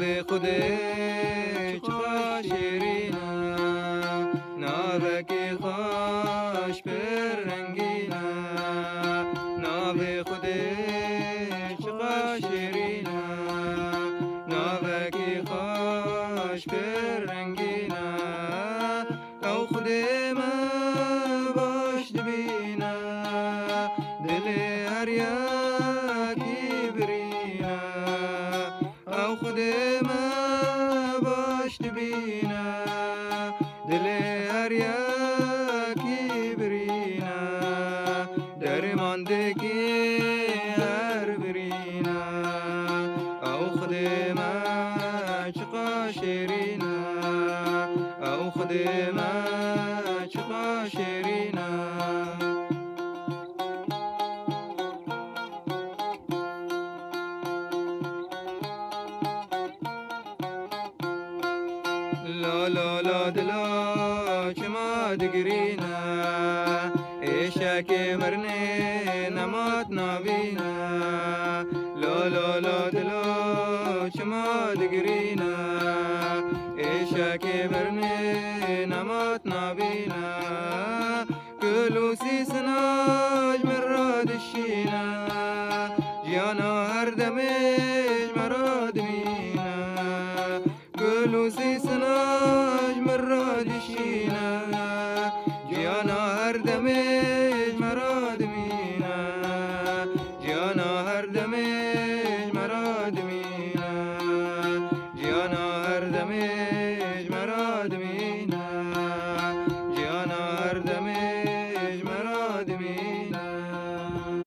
ناوی خودش چقدر شیرینه، ناوکی خوش پر رنگینه، ناوی خودش چقدر شیرینه، ناوکی خوش پر رنگینه، او خودی من باش دبینه، دل هر یکی برینه، او خودی من باش دبینه، دل هر یکی برینه، درماندگی هر برینه، او خودی من چقدر شیرینه، او خودی من چقدر شیرینه. لا لا لا دلا چما دگرینه، ایشک مرنه نمات نابینه، لا لا لا دلا چما دگرینه، ایشک مرنه نمات نابینه، کلوسی سناج مراد شینه، جیانا هر دمیج مراد مینه، کلوسی سناج مراد شینه، جیانا هر دمیج مراد مینه، جیانا هر دمیج مراد مینه، جیانا هر دمیج مراد مینه، جیانا هر دمیج مراد مینه.